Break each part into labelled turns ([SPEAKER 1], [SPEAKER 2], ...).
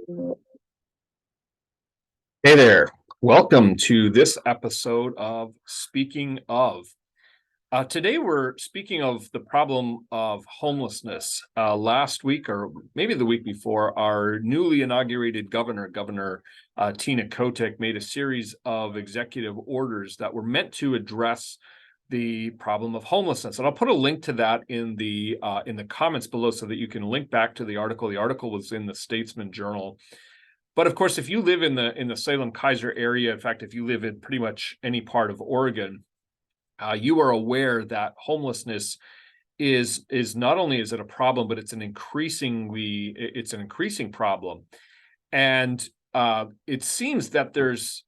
[SPEAKER 1] Hey there. Welcome to this episode of Speaking of. Today, we're speaking of the problem of homelessness. Last week, or maybe the week before, our newly inaugurated Governor Tina Kotek, made a series of executive orders that were meant to address the problem of homelessness. And I'll put a link to that in the comments below so that you can link back to the article. The article was in the Statesman Journal. But of course, if you live in the Salem Keizer area, in fact, if you live in pretty much any part of Oregon, you are aware that homelessness is not only is it a problem, but it's an increasing problem, and it seems that there's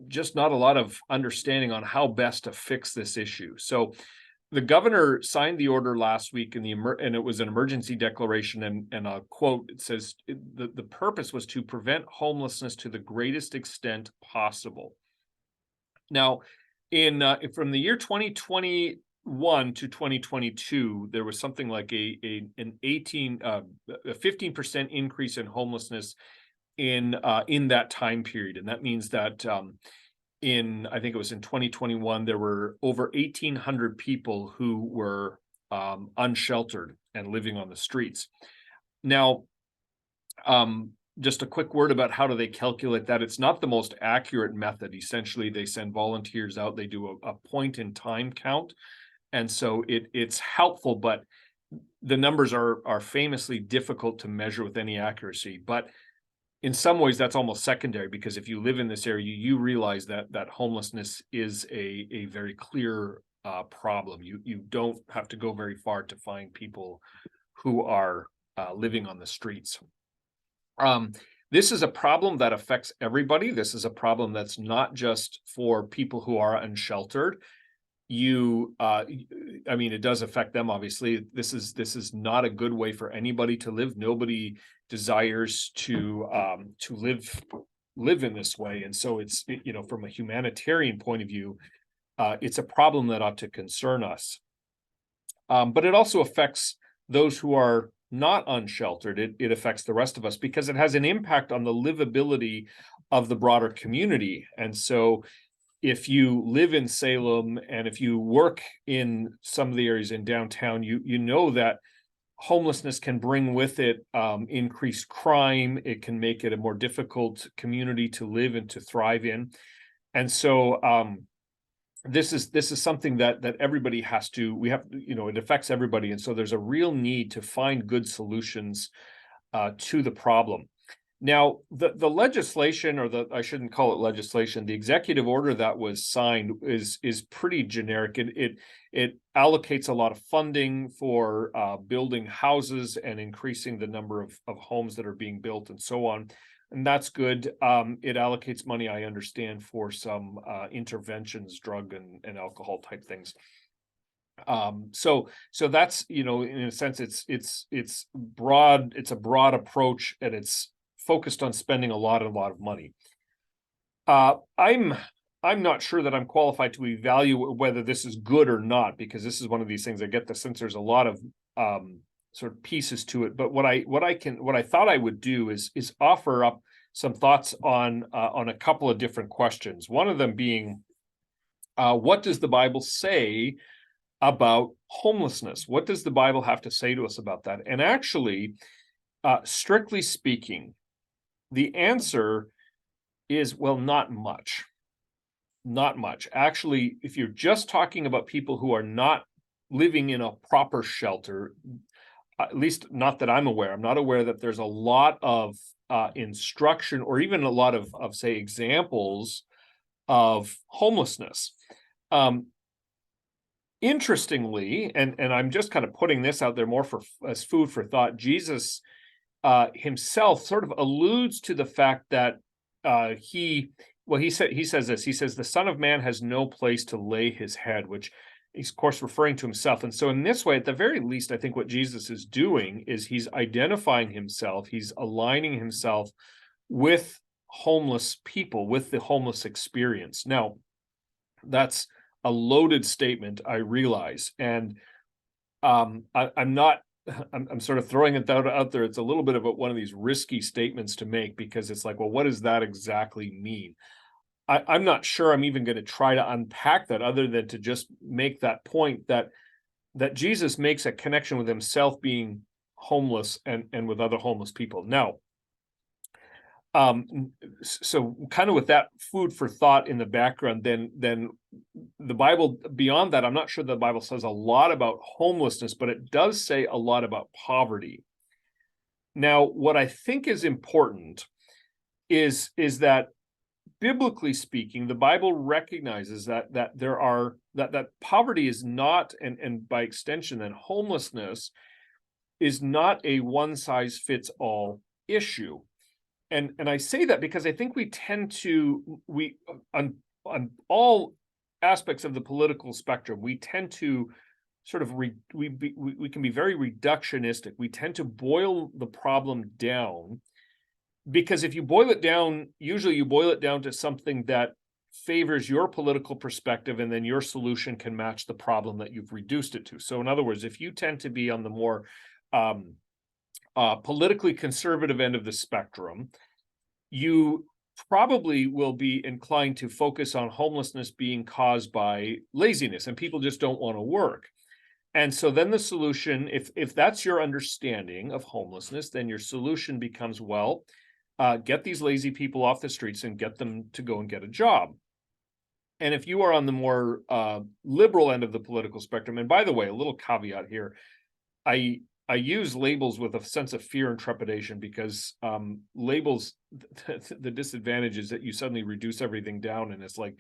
[SPEAKER 1] just not a lot of understanding on how best to fix this issue. So the governor signed the order last week and it was an emergency declaration, and I'll quote, it says the purpose was to prevent homelessness to the greatest extent possible. Now, from the year 2021 to 2022, there was something like a 15% increase in homelessness in that time period. And that means that I think it was in 2021, there were over 1,800 people who were unsheltered and living on the streets. Now, just a quick word about how do they calculate that. It's not the most accurate method. Essentially, they send volunteers out. They do a point in time count. And so it's helpful, but the numbers are famously difficult to measure with any accuracy. But in some ways, that's almost secondary, because if you live in this area, you realize that homelessness is a very clear problem. You don't have to go very far to find people who are living on the streets. This is a problem that affects everybody. This is a problem that's not just for people who are unsheltered. I mean, it does affect them, obviously. This is not a good way for anybody to live. Nobody desires to live in this way, and so it's from a humanitarian point of view, it's a problem that ought to concern us. But it also affects those who are not unsheltered. It affects the rest of us because it has an impact on the livability of the broader community. And so if you live in Salem and if you work in some of the areas in downtown, you know that homelessness can bring with it increased crime. It can make it a more difficult community to live and to thrive in. And so this is something that everybody it affects everybody. And so there's a real need to find good solutions to the problem. Now, the legislation, I shouldn't call it legislation, the executive order that was signed is pretty generic. It allocates a lot of funding for building houses and increasing the number of homes that are being built and so on. And that's good. It allocates money, I understand, for some interventions, drug and alcohol type things. So that's, in a sense, it's broad. It's a broad approach, and it's focused on spending a lot of money. I'm not sure that I'm qualified to evaluate whether this is good or not, because this is one of these things. I get the sense there's a lot of sort of pieces to it. But what I thought I would do is offer up some thoughts on a couple of different questions. One of them being, what does the Bible say about homelessness? What does the Bible have to say to us about that? And actually, strictly speaking, the answer is, well, not much. Not much. Actually, if you're just talking about people who are not living in a proper shelter, at least not that I'm aware. I'm not aware that there's a lot of instruction or even a lot of say, examples of homelessness. Interestingly, and I'm just kind of putting this out there more as food for thought, Jesus himself sort of alludes to the fact that he says this. He says, the Son of Man has no place to lay his head, which he's, of course, referring to himself. And so in this way, at the very least, I think what Jesus is doing is he's identifying himself. He's aligning himself with homeless people, with the homeless experience. Now, that's a loaded statement, I realize. And I'm not I'm sort of throwing it out there. It's a little bit of one of these risky statements to make, because it's like, well, what does that exactly mean? I'm not sure I'm even going to try to unpack that, other than to just make that point that Jesus makes a connection with himself being homeless and with other homeless people. Now, so kind of with that food for thought in the background, then the Bible, beyond that, I'm not sure the Bible says a lot about homelessness, but it does say a lot about poverty. Now, what I think is important is that, biblically speaking, the Bible recognizes that that poverty is not, and by extension, then homelessness is not a one size fits all issue. And I say that because I think we tend to, on all aspects of the political spectrum, we tend to sort of we can be very reductionistic. We tend to boil the problem down, because if you boil it down, usually you boil it down to something that favors your political perspective, and then your solution can match the problem that you've reduced it to. So in other words, if you tend to be on the more politically conservative end of the spectrum, you probably will be inclined to focus on homelessness being caused by laziness, and people just don't want to work. And so then the solution, if that's your understanding of homelessness, then your solution becomes, well, get these lazy people off the streets and get them to go and get a job. And if you are on the more liberal end of the political spectrum, and by the way, a little caveat here, I use labels with a sense of fear and trepidation, because labels, the disadvantage is that you suddenly reduce everything down, and it's like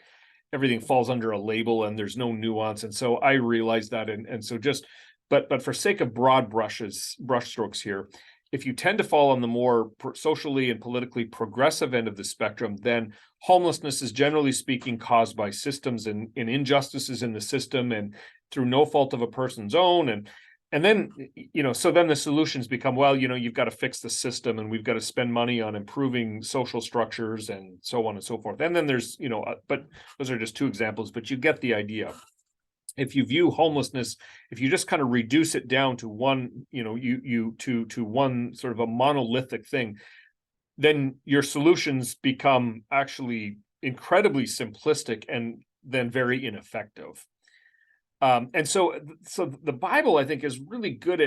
[SPEAKER 1] everything falls under a label and there's no nuance. And so I realize that. And so just, but for sake of broad brushstrokes here, if you tend to fall on the more socially and politically progressive end of the spectrum, then homelessness is, generally speaking, caused by systems and injustices in the system, and through no fault of a person's own. And then, so then the solutions become, well, you've got to fix the system, and we've got to spend money on improving social structures, and so on and so forth. And then there's, but those are just two examples, but you get the idea. If you view homelessness, if you just kind of reduce it down to one, to one sort of a monolithic thing, then your solutions become actually incredibly simplistic, and then very ineffective. And so the Bible, I think, is really good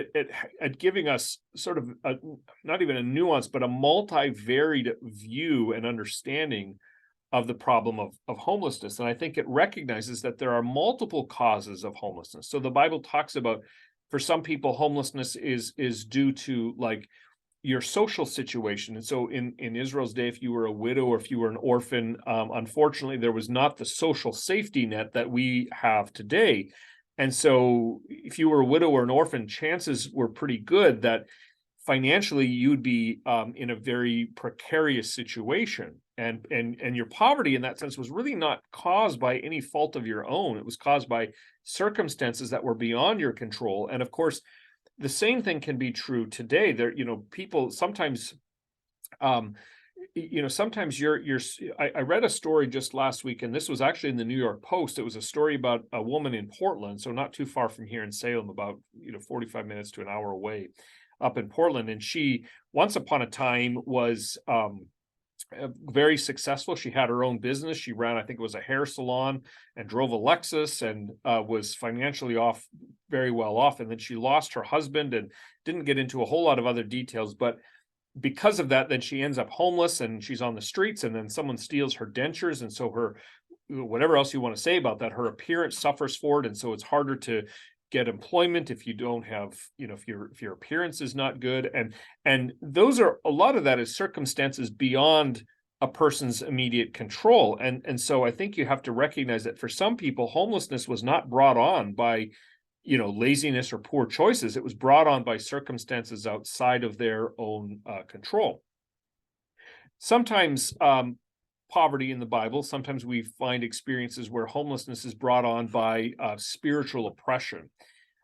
[SPEAKER 1] at giving us sort of not even a nuance, but a multivariate view and understanding of the problem of homelessness. And I think it recognizes that there are multiple causes of homelessness. So the Bible talks about, for some people, homelessness is due to like your social situation. And so in Israel's day, if you were a widow or if you were an orphan, unfortunately, there was not the social safety net that we have today. And so if you were a widow or an orphan, chances were pretty good that financially you'd be in a very precarious situation. And your poverty in that sense was really not caused by any fault of your own. It was caused by circumstances that were beyond your control. And of course, the same thing can be true today. There, people sometimes, sometimes I read a story just last week, and this was actually in the New York Post. It was a story about a woman in Portland, so not too far from here in Salem, about 45 minutes to an hour away, up in Portland. And she, once upon a time, was very successful. She had her own business. She ran, I think it was a hair salon, and drove a Lexus, and was financially very well off. And then she lost her husband and didn't get into a whole lot of other details. But because of that, then she ends up homeless, and she's on the streets, and then someone steals her dentures. And so her, whatever else you want to say about that, her appearance suffers for it. And so it's harder to get employment if you don't have, if your appearance is not good. And those are, a lot of that is circumstances beyond a person's immediate control. And so I think you have to recognize that for some people, homelessness was not brought on by, laziness or poor choices. It was brought on by circumstances outside of their own control. Sometimes poverty in the Bible, sometimes we find experiences where homelessness is brought on by spiritual oppression.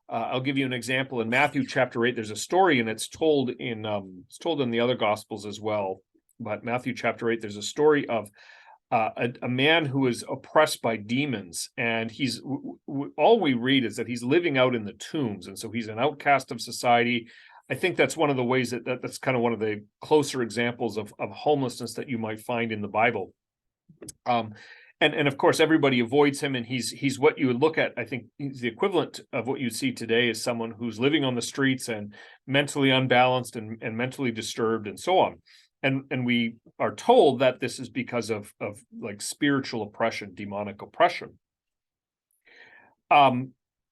[SPEAKER 1] I'll give you an example. In Matthew chapter 8, there's a story, and it's told in the other Gospels as well. But Matthew chapter 8, there's a story of a man who is oppressed by demons, and he's all we read is that he's living out in the tombs, and so he's an outcast of society. I think that's one of the ways that's kind of one of the closer examples of homelessness that you might find in the Bible. Um, and of course, everybody avoids him, and he's what you would look at. I think he's the equivalent of what you see today as someone who's living on the streets and mentally unbalanced and mentally disturbed and so on. And we are told that this is because of like spiritual oppression, demonic oppression.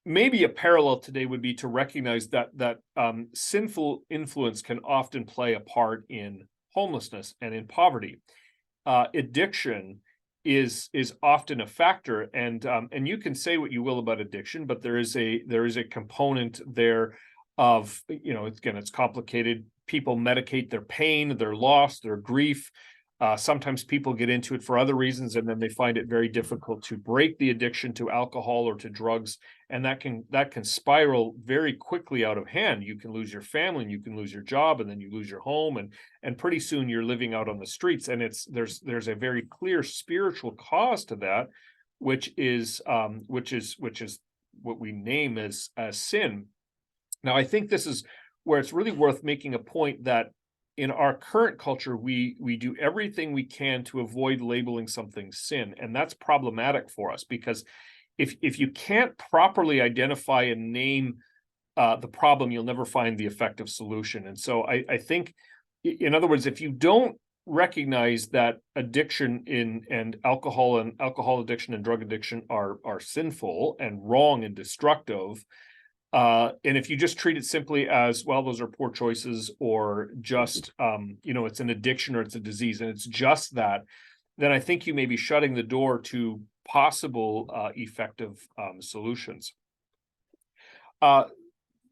[SPEAKER 1] Maybe a parallel today would be to recognize that sinful influence can often play a part in homelessness and in poverty. Addiction is often a factor, and you can say what you will about addiction, but there is a component there of, again, it's complicated. People medicate their pain, their loss, their grief. Sometimes people get into it for other reasons, and then they find it very difficult to break the addiction to alcohol or to drugs, and that can spiral very quickly out of hand. You can lose your family, and you can lose your job, and then you lose your home, and pretty soon you're living out on the streets. And there's a very clear spiritual cause to that, which is what we name as sin. Now, I think this is where it's really worth making a point that in our current culture, we do everything we can to avoid labeling something sin, and that's problematic for us, because if you can't properly identify and name the problem, you'll never find the effective solution. And so I think, in other words, if you don't recognize that addiction and alcohol addiction and drug addiction are sinful and wrong and destructive, and if you just treat it simply as, well, those are poor choices, or just, it's an addiction or it's a disease, and it's just that, then I think you may be shutting the door to possible effective solutions.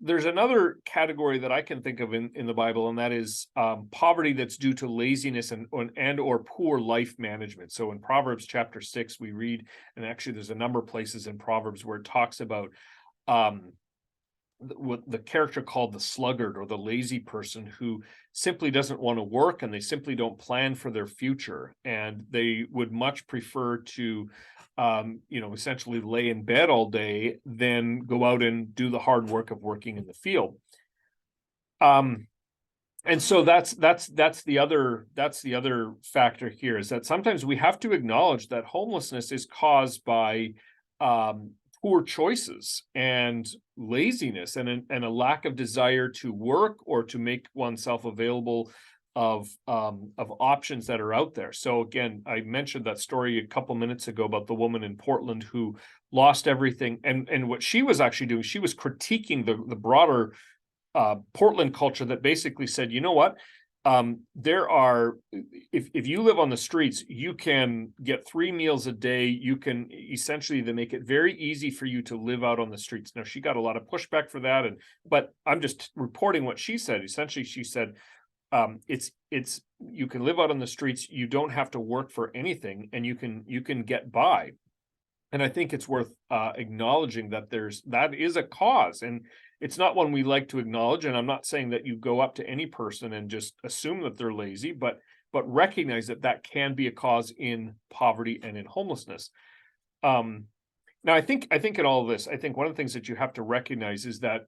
[SPEAKER 1] There's another category that I can think of in the Bible, and that is poverty that's due to laziness and or poor life management. So in Proverbs chapter 6, we read, and actually there's a number of places in Proverbs where it talks about what the character called the sluggard, or the lazy person, who simply doesn't want to work, and they simply don't plan for their future, and they would much prefer to essentially lay in bed all day than go out and do the hard work of working in the field. And so that's the other factor here, is that sometimes we have to acknowledge that homelessness is caused by poor choices and laziness, and a lack of desire to work or to make oneself available of options that are out there. So again, I mentioned that story a couple minutes ago about the woman in Portland who lost everything, and what she was actually doing, she was critiquing the broader Portland culture that basically said, you know what, there are, if you live on the streets, you can get 3 meals a day. You can essentially, they make it very easy for you to live out on the streets. Now, she got a lot of pushback for that, but I'm just reporting what she said. Essentially, she said, it's you can live out on the streets. You don't have to work for anything, and you can get by. And I think it's worth acknowledging that that is a cause, and it's not one we like to acknowledge. And I'm not saying that you go up to any person and just assume that they're lazy, but recognize that can be a cause in poverty and in homelessness. Now, I think in all of this, I think one of the things that you have to recognize is that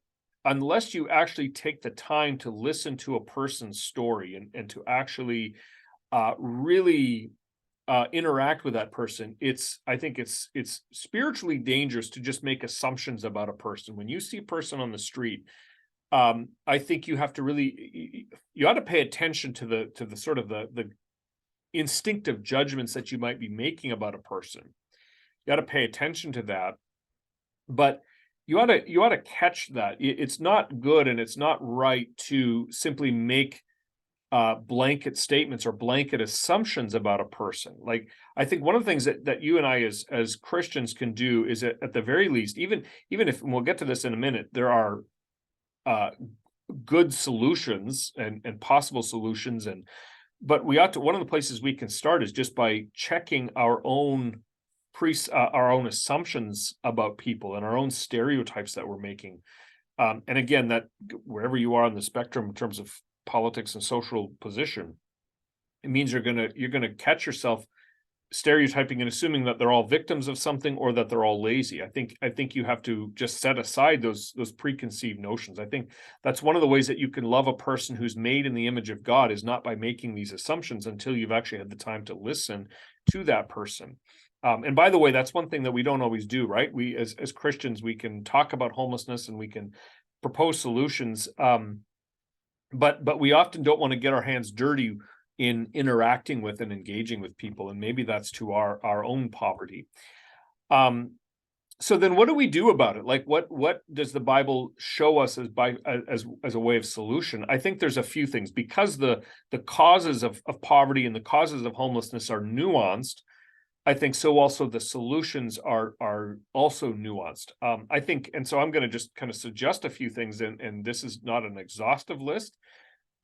[SPEAKER 1] unless you actually take the time to listen to a person's story and to actually really interact with that person, I think it's spiritually dangerous to just make assumptions about a person. When you see a person on the street, I think you have to you ought to pay attention to the sort of the instinctive judgments that you might be making about a person. You ought to pay attention to that, but you ought to catch that. It's not good, and it's not right to simply make blanket statements or blanket assumptions about a person. Like, I think one of the things that you and I as Christians can do is, at the very least, even if, and we'll get to this in a minute, there are good solutions and possible solutions, but we ought to, one of the places we can start is just by checking our own assumptions about people and our own stereotypes that we're making. And again, that wherever you are on the spectrum in terms of politics and social position, it means you're gonna catch yourself stereotyping and assuming that they're all victims of something or that they're all lazy. I think you have to just set aside those preconceived notions. I think that's one of the ways that you can love a person who's made in the image of God, is not by making these assumptions until you've actually had the time to listen to that person. And by the way, that's one thing that we don't always do, right? We as Christians, we can talk about homelessness and we can propose solutions, but we often don't want to get our hands dirty in interacting with and engaging with people, and maybe that's to our own poverty. So then what do we do about it? Like, what does the Bible show us as a way of solution? I think there's a few things, because the causes of poverty and the causes of homelessness are nuanced. I think so also the solutions are also nuanced. I think, and so I'm going to just kind of suggest a few things, and this is not an exhaustive list,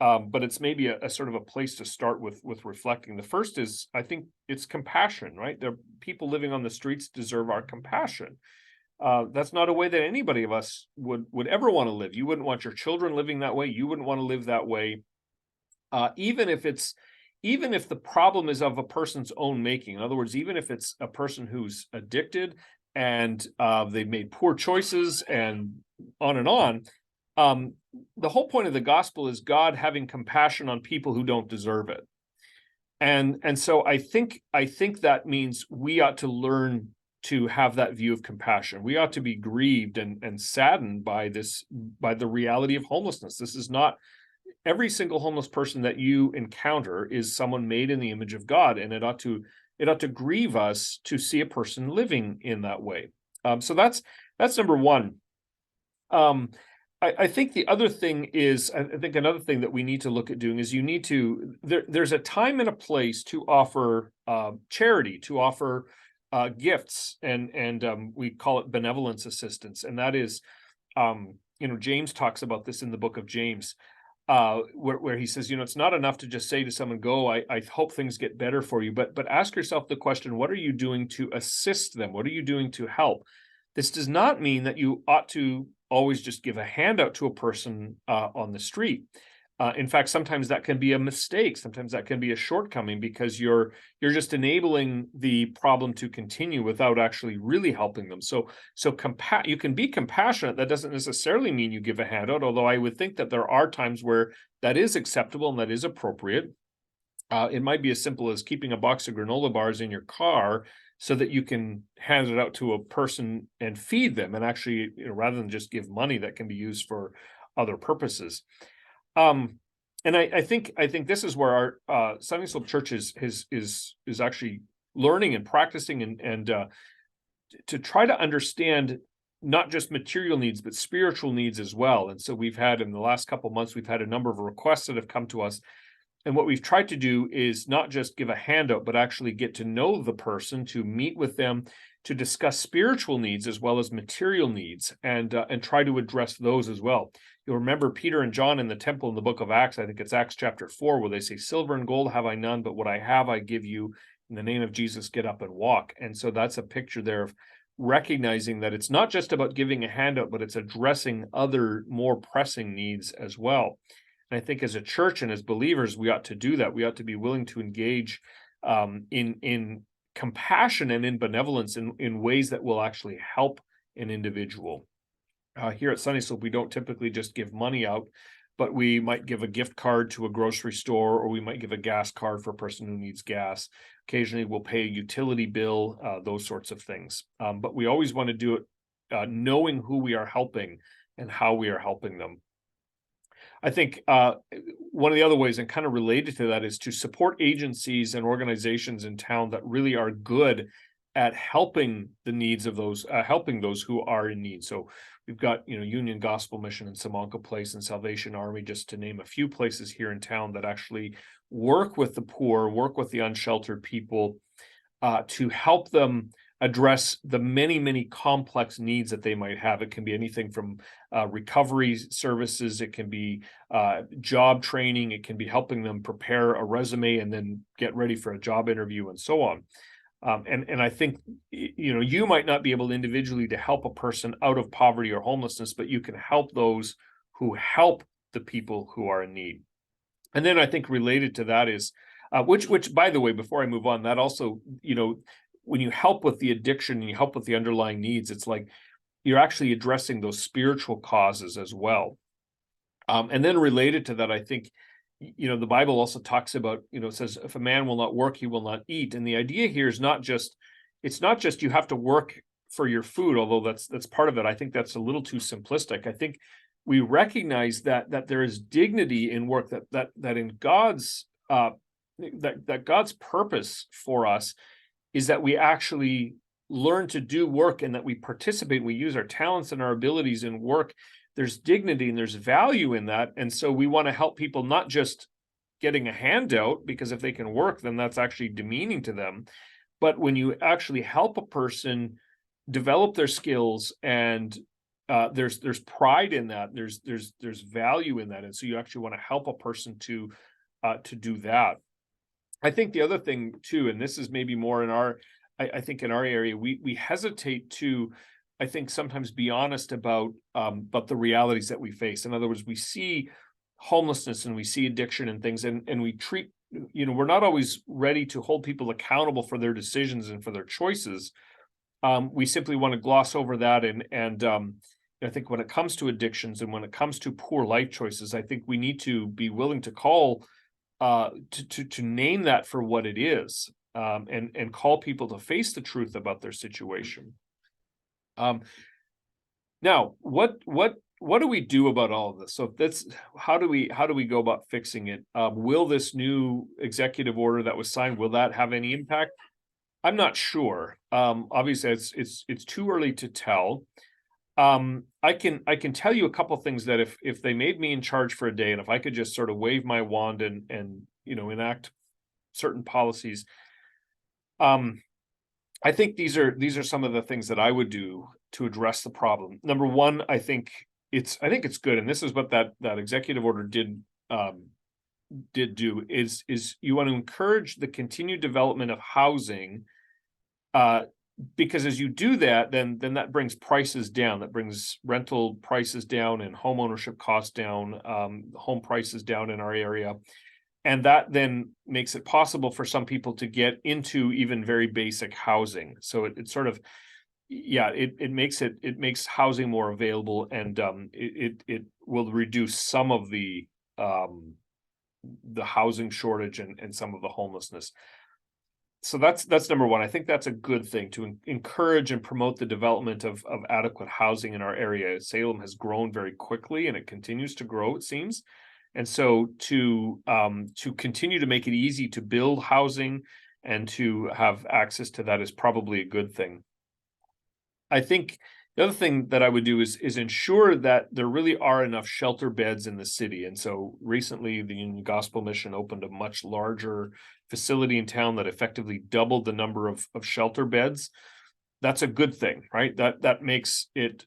[SPEAKER 1] but it's maybe a sort of a place to start with reflecting. The first is, I think it's compassion, right? The people living on the streets deserve our compassion. That's not a way that anybody of us would ever want to live. You wouldn't want your children living that way. You wouldn't want to live that way. Even if the problem is of a person's own making. In other words, even if it's a person who's addicted and they've made poor choices and on. The whole point of the gospel is God having compassion on people who don't deserve it. And so I think that means we ought to learn to have that view of compassion. We ought to be grieved and saddened by the reality of homelessness. This is not every single homeless person that you encounter is someone made in the image of God, and it ought to grieve us to see a person living in that way. So that's number one. I think the other thing is, I think another thing that we need to look at doing is there's a time and a place to offer charity, to offer gifts, and we call it benevolence assistance. And that is, James talks about this in the book of James, where he says, it's not enough to just say to someone, go, I hope things get better for you, but ask yourself the question, what are you doing to assist them? What are you doing to help? This does not mean that you ought to always just give a handout to a person on the street. In fact, sometimes that can be a mistake. Sometimes that can be a shortcoming, because you're just enabling the problem to continue without actually really helping them. So you can be compassionate. That doesn't necessarily mean you give a handout, although I would think that there are times where that is acceptable and that is appropriate. It might be as simple as keeping a box of granola bars in your car so that you can hand it out to a person and feed them, and actually, rather than just give money that can be used for other purposes. And I think this is where our Sunday School Church is actually learning and practicing and to try to understand not just material needs, but spiritual needs as well. And so we've had, in the last couple of months, we've had a number of requests that have come to us. And what we've tried to do is not just give a handout, but actually get to know the person, to meet with them, to discuss spiritual needs as well as material needs, and try to address those as well. You'll remember Peter and John in the temple in the book of Acts, I think it's Acts chapter 4, where they say, silver and gold have I none, but what I have I give you. In the name of Jesus, get up and walk. And so that's a picture there of recognizing that it's not just about giving a handout, but it's addressing other more pressing needs as well. And I think as a church and as believers, we ought to do that. We ought to be willing to engage in compassion and in benevolence in ways that will actually help an individual. Here at Sunday School, we don't typically just give money out, but we might give a gift card to a grocery store, or we might give a gas card for a person who needs gas. Occasionally, we'll pay a utility bill, those sorts of things. But we always want to do it knowing who we are helping and how we are helping them. I think one of the other ways, and kind of related to that, is to support agencies and organizations in town that really are good at helping the needs of those, helping those who are in need. So we've got, Union Gospel Mission and Simonka Place and Salvation Army, just to name a few places here in town that actually work with the poor, work with the unsheltered people, to help them address the many, many complex needs that they might have. It can be anything from recovery services, it can be job training, it can be helping them prepare a resume and then get ready for a job interview, and so on. And I think, you might not be able individually to help a person out of poverty or homelessness, but you can help those who help the people who are in need. And then I think related to that is Which, by the way, before I move on, that also, when you help with the addiction and you help with the underlying needs, it's like you're actually addressing those spiritual causes as well. And then related to that, I think, the Bible also talks about, it says, if a man will not work, he will not eat. And the idea here is it's not just you have to work for your food, although that's part of it. I think that's a little too simplistic. I think we recognize that there is dignity in work, that in God's that God's purpose for us is that we actually learn to do work and that we participate, we use our talents and our abilities in work. There's dignity and there's value in that. And so we want to help people not just getting a handout, because if they can work, then that's actually demeaning to them. But when you actually help a person develop their skills, and there's pride in that, there's value in that. And so you actually want to help a person to do that. I think the other thing too, and this is maybe more in I think in our area, we hesitate to, I think, sometimes be honest about the realities that we face. In other words, we see homelessness and we see addiction and things, and we treat, we're not always ready to hold people accountable for their decisions and for their choices. We simply want to gloss over that, and I think when it comes to addictions and when it comes to poor life choices, I think we need to be willing to call to name that for what it is, and call people to face the truth about their situation. Now, what do we do about all of this? So how do we go about fixing it? Will this new executive order that was signed, will that have any impact? I'm not sure. Obviously, it's too early to tell. I can tell you a couple things that if they made me in charge for a day, and if I could just sort of wave my wand and enact certain policies, I think these are some of the things that I would do to address the problem. Number one, I think it's good, and this is what that executive order did do, is you want to encourage the continued development of housing, because as you do that, then that brings prices down, that brings rental prices down and home ownership costs down, home prices down in our area. And that then makes it possible for some people to get into even very basic housing. So it sort of, it makes housing more available, and it will reduce some of the housing shortage and some of the homelessness. So that's number one. I think that's a good thing, to encourage and promote the development of adequate housing in our area. Salem has grown very quickly, and it continues to grow, it seems. And so to continue to make it easy to build housing and to have access to that is probably a good thing. I think the other thing that I would do is ensure that there really are enough shelter beds in the city. And so recently, the Union Gospel Mission opened a much larger facility in town that effectively doubled the number of shelter beds. That's a good thing, right? That makes it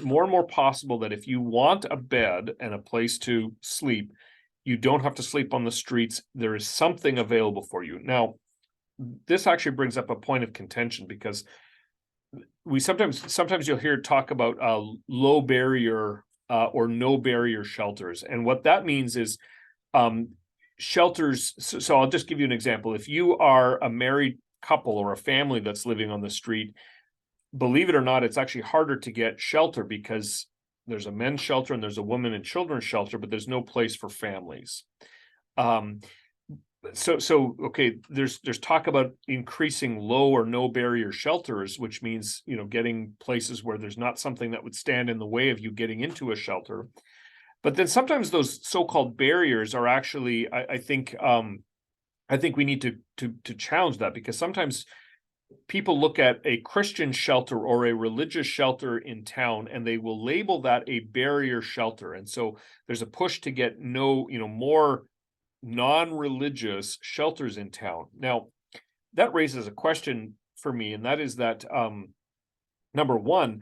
[SPEAKER 1] more and more possible that if you want a bed and a place to sleep, you don't have to sleep on the streets. There is something available for you. Now, this actually brings up a point of contention, because we sometimes you'll hear talk about low barrier or no barrier shelters. And what that means is shelters. So I'll just give you an example. If you are a married couple or a family that's living on the street, believe it or not, it's actually harder to get shelter, because there's a men's shelter and there's a women and children's shelter, but there's no place for families. So okay, there's talk about increasing low or no barrier shelters, which means getting places where there's not something that would stand in the way of you getting into a shelter. But then sometimes those so-called barriers are actually, I think we need to challenge that, because sometimes people look at a Christian shelter or a religious shelter in town, and they will label that a barrier shelter. And so there's a push to get more non-religious shelters in town. Now, that raises a question for me, and that is that number one,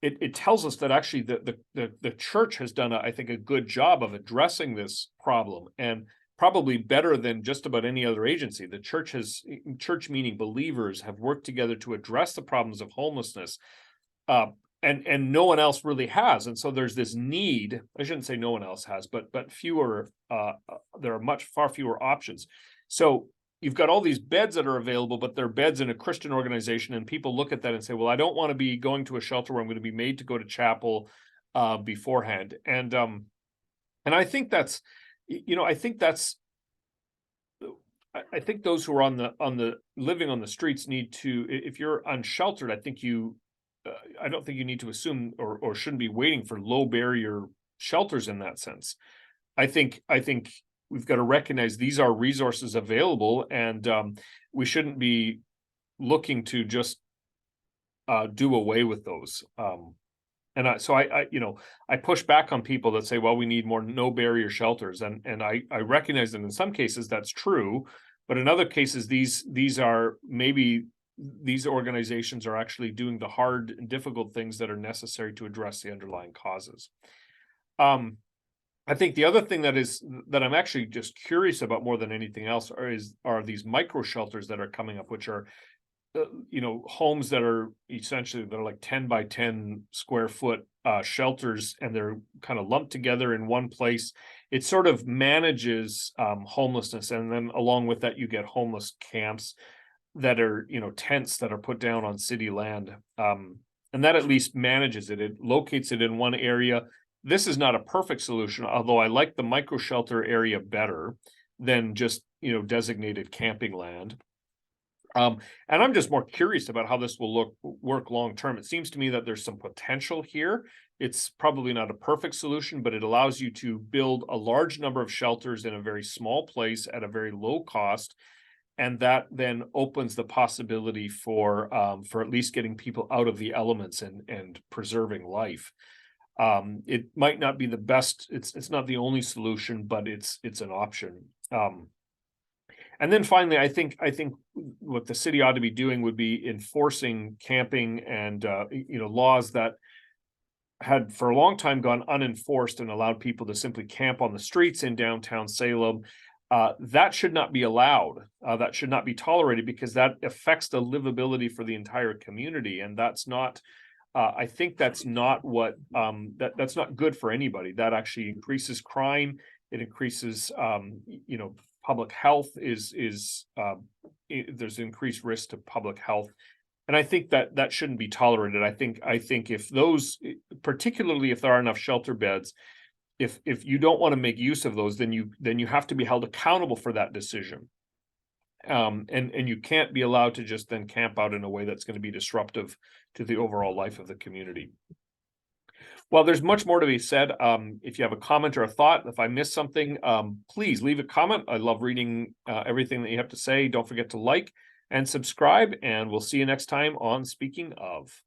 [SPEAKER 1] it tells us that actually the church has done, I think, a good job of addressing this problem, and probably better than just about any other agency. The church meaning believers, have worked together to address the problems of homelessness. and no one else really has. And so there's this need. I shouldn't say no one else has, but fewer. There are far fewer options. So you've got all these beds that are available, but they're beds in a Christian organization, and people look at that and say, "Well, I don't want to be going to a shelter where I'm going to be made to go to chapel beforehand." And I think that's, I think that's. I think those who are on the living on the streets need to, if you're unsheltered, I don't think you need to assume or shouldn't be waiting for low barrier shelters in that sense. I think we've got to recognize these are resources available, and we shouldn't be looking to just do away with those. I push back on people that say, well, we need more no barrier shelters, and I recognize that in some cases that's true, but in other cases these are maybe these organizations are actually doing the hard and difficult things that are necessary to address the underlying causes. I think the other thing that I'm actually just curious about more than anything else are these micro shelters that are coming up, which are homes that are essentially, they're like 10 by 10 square foot shelters, and they're kind of lumped together in one place. It sort of manages homelessness, and then along with that you get homeless camps that are, tents that are put down on city land. And that at least manages it. It locates it in one area. This is not a perfect solution, although I like the micro shelter area better than just, designated camping land. And I'm just more curious about how this will work long term. It seems to me that there's some potential here. It's probably not a perfect solution, but it allows you to build a large number of shelters in a very small place at a very low cost, and that then opens the possibility for at least getting people out of the elements and preserving life. It might not be the best. It's not the only solution, but it's an option. And then finally, I think what the city ought to be doing would be enforcing camping and laws that had for a long time gone unenforced and allowed people to simply camp on the streets in downtown Salem. That should not be allowed. That should not be tolerated, because that affects the livability for the entire community, and that's not. I think that's not what that's not good for anybody. That actually increases crime. It increases, public health there's increased risk to public health, and I think that shouldn't be tolerated. I think if those, particularly if there are enough shelter beds, if you don't want to make use of those, then you have to be held accountable for that decision. And you can't be allowed to just then camp out in a way that's going to be disruptive to the overall life of the community. Well, there's much more to be said. If you have a comment or a thought, if I missed something, please leave a comment. I love reading everything that you have to say. Don't forget to like and subscribe, and we'll see you next time on Speaking Of.